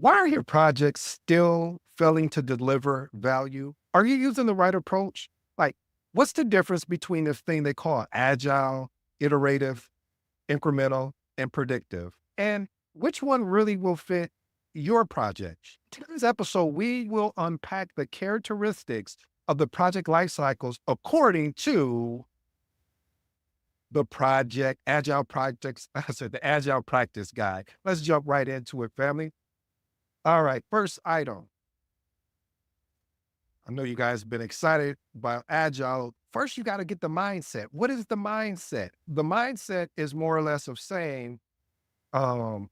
Why are your projects still failing to deliver value? Are you using the right approach? Like, what's the difference between this thing they call agile, iterative, incremental, and predictive? And which one really will fit your project? In today's episode, we will unpack the characteristics of the project life cycles according to the project, agile projects, I said the agile practice guide. Let's jump right into it, family. All right, first item. I know you guys have been excited about Agile. First, you got to get the mindset. What is the mindset? The mindset is more or less of saying, um,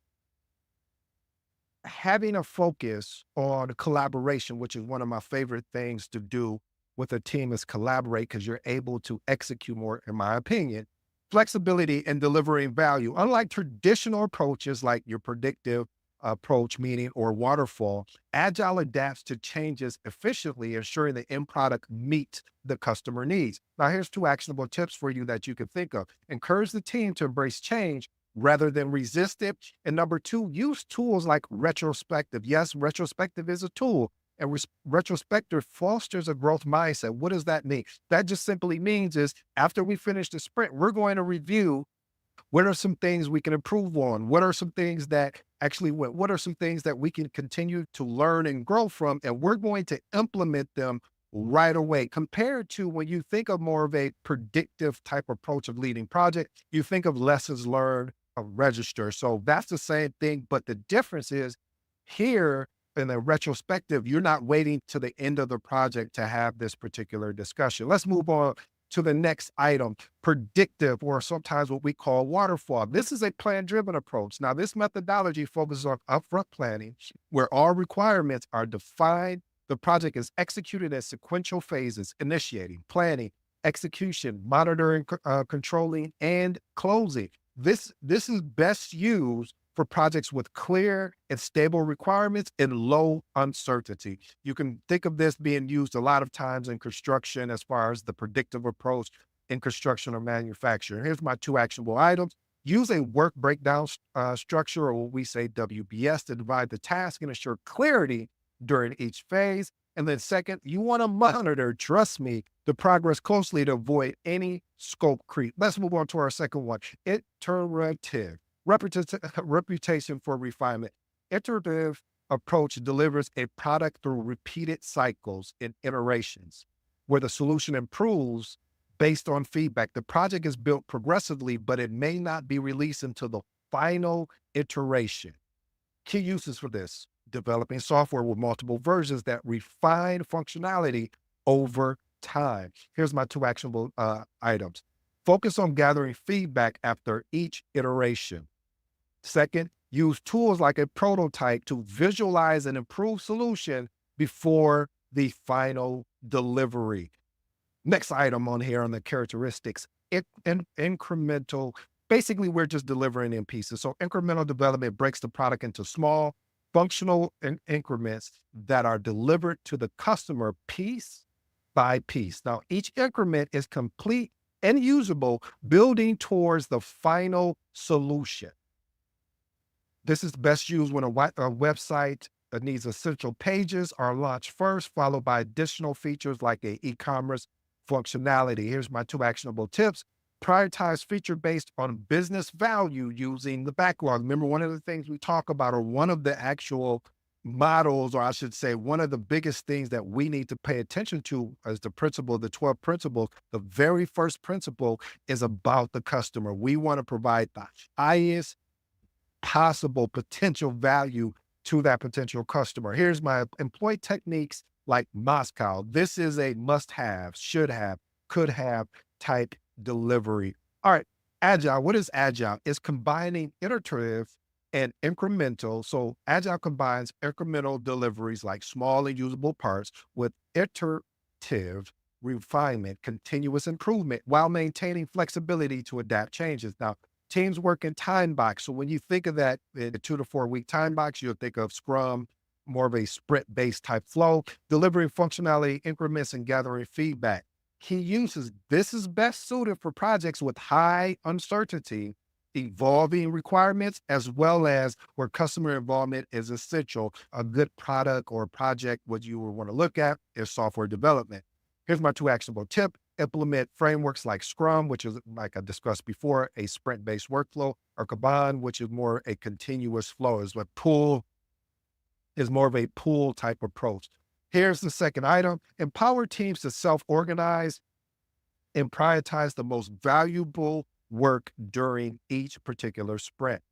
having a focus on collaboration, which is one of my favorite things to do with a team is collaborate because you're able to execute more, in my opinion. Flexibility and delivering value. Unlike traditional approaches like your predictive approach, meaning or waterfall, Agile adapts to changes efficiently, ensuring the end product meets the customer needs. Now, here's two actionable tips for you that you can think of. Encourage the team to embrace change rather than resist it. And number two, use tools like retrospective. Yes, retrospective is a tool. And retrospective fosters a growth mindset. What does that mean? That just simply means is after we finish the sprint, we're going to review what are some things we can improve on? What are some things that actually went? What are some things that we can continue to learn and grow from? And we're going to implement them right away. Compared to when you think of more of a predictive type approach of leading project, you think of lessons learned, a register. So that's the same thing. But the difference is here in the retrospective, you're not waiting to the end of the project to have this particular discussion. Let's move on to the next item, predictive, or sometimes what we call waterfall. This is a plan-driven approach. Now, this methodology focuses on upfront planning, where all requirements are defined. The project is executed in sequential phases: initiating, planning, execution, monitoring, controlling, and closing. This is best used for projects with clear and stable requirements and low uncertainty. You can think of this being used a lot of times in construction as far as the predictive approach in construction or manufacturing. Here's my two actionable items. Use a work breakdown structure, or what we say WBS, to divide the task and ensure clarity during each phase. And then second, you want to monitor, trust me, the progress closely to avoid any scope creep. Let's move on to our second one, iterative. Reputation for refinement. Iterative approach delivers a product through repeated cycles and iterations, where the solution improves based on feedback. The project is built progressively, but it may not be released until the final iteration. Key uses for this: developing software with multiple versions that refine functionality over time. Here's my two actionable items. Focus on gathering feedback after each iteration. Second, use tools like a prototype to visualize an improved solution before the final delivery. Next item on here on the characteristics, incremental. Basically, we're just delivering in pieces. So incremental development breaks the product into small functional increments that are delivered to the customer piece by piece. Now, each increment is complete and usable, building towards the final solution. This is best used when a website needs essential pages are launched first, followed by additional features like a e-commerce functionality. Here's my two actionable tips. Prioritize feature based on business value using the backlog. Remember, one of the things we talk about, or one of the actual models, or I should say, one of the biggest things that we need to pay attention to as the principle, the 12 principles. The very first principle is about the customer. We want to provide the highest possible potential value to that potential customer. Here's my employ techniques like Moscow. This is a must have, should have, could have type delivery. All right. Agile. What is Agile? It's combining iterative and incremental. So Agile combines incremental deliveries like small and usable parts with iterative refinement, continuous improvement, while maintaining flexibility to adapt changes. Now, teams work in time box. So when you think of that in a 2 to 4 week time box, you'll think of Scrum, more of a sprint based type flow, delivering functionality increments and gathering feedback. Key uses: this is best suited for projects with high uncertainty, evolving requirements, as well as where customer involvement is essential. A good product or project, what you would want to look at is software development. Here's my two actionable tip. Implement frameworks like Scrum, which is like I discussed before, a sprint-based workflow, or Kanban, which is more a continuous flow, is more of a pool type approach. Here's the second item. Empower teams to self-organize and prioritize the most valuable work during each particular sprint.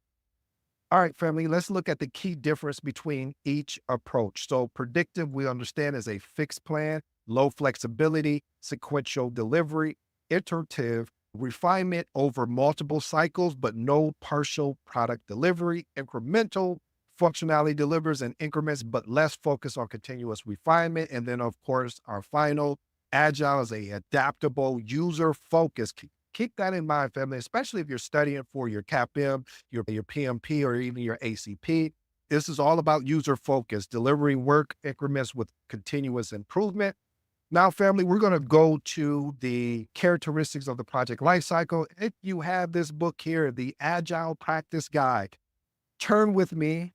All right, family, let's look at the key difference between each approach. So predictive, we understand, is a fixed plan, low flexibility, sequential delivery. Iterative, refinement over multiple cycles, but no partial product delivery. Incremental, functionality delivers in increments, but less focus on continuous refinement. And then, of course, our final, agile, is a adaptable, user focused. Keep that in mind, family, especially if you're studying for your CAPM, your PMP, or even your ACP. This is all about user focus, delivering work increments with continuous improvement. Now, family, we're going to go to the characteristics of the project lifecycle. If you have this book here, the Agile Practice Guide, turn with me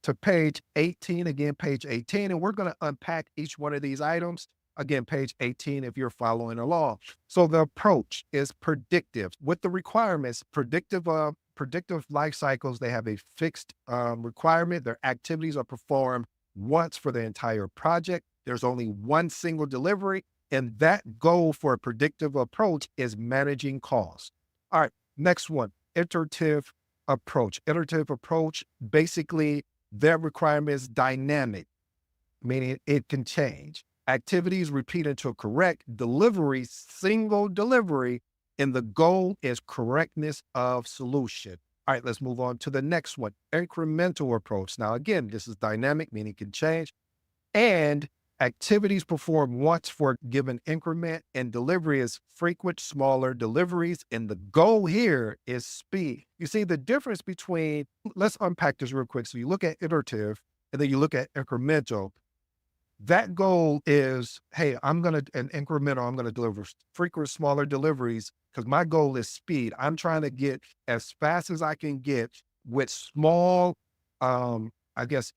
to page 18, again, page 18, and we're going to unpack each one of these items. Again, page 18, if you're following along. So the approach is predictive. With the requirements, predictive life cycles, they have a fixed requirement. Their activities are performed once for the entire project. There's only one single delivery, and that goal for a predictive approach is managing costs. All right, next one, iterative approach. Iterative approach, basically, their requirement is dynamic, meaning it can change. Activities repeat until correct. Delivery, single delivery, and the goal is correctness of solution. All right, let's move on to the next one. Incremental approach. Now, again, this is dynamic, meaning it can change. And activities performed once for a given increment, and delivery is frequent, smaller deliveries. And the goal here is speed. You see the difference between, let's unpack this real quick. So you look at iterative, and then you look at incremental. That goal is, hey, I'm going to deliver frequent, smaller deliveries because my goal is speed. I'm trying to get as fast as I can get with small,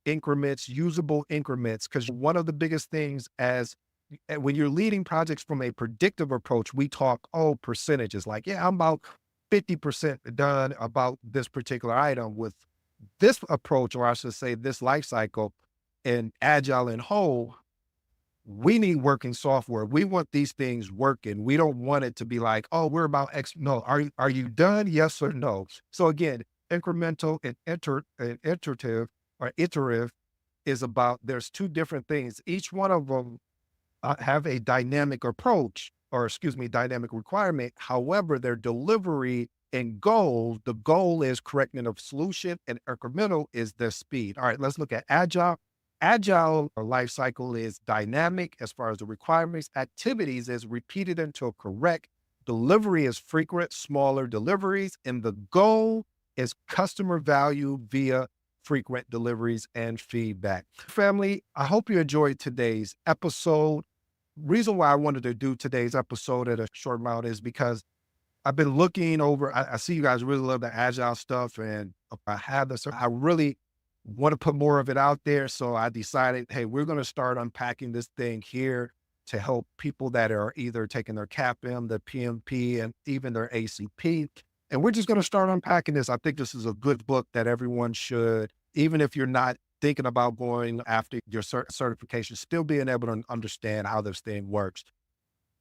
increments, usable increments. Because one of the biggest things when you're leading projects from a predictive approach, we talk, percentages. Like, yeah, I'm about 50% done about this particular item. With this approach, or I should say this life cycle, and agile and whole, we need working software. We want these things working. We don't want it to be like, we're about X. No, are you done? Yes or no? So again, incremental and iterative is about, there's two different things. Each one of them have a dynamic approach, dynamic requirement. However, their delivery and goal, the goal is correctness of solution, and incremental is the speed. All right, let's look at agile. Agile life cycle is dynamic as far as the requirements. Activities is repeated until correct. Delivery is frequent, smaller deliveries. And the goal is customer value via frequent deliveries and feedback. Family, I hope you enjoyed today's episode. Reason why I wanted to do today's episode at a short amount is because I've been looking over, I see you guys really love the agile stuff, and I really want to put more of it out there. So I decided, hey, we're going to start unpacking this thing here to help people that are either taking their CAPM, the PMP, and even their ACP. And we're just going to start unpacking this. I think this is a good book that everyone should, even if you're not thinking about going after your certification, still being able to understand how this thing works.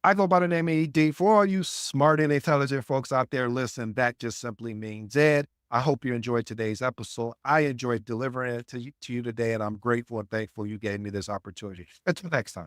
I go by the name of ED. For all you smart and intelligent folks out there, listen, that just simply means Ed. I hope you enjoyed today's episode. I enjoyed delivering it to you today, and I'm grateful and thankful you gave me this opportunity. Until next time.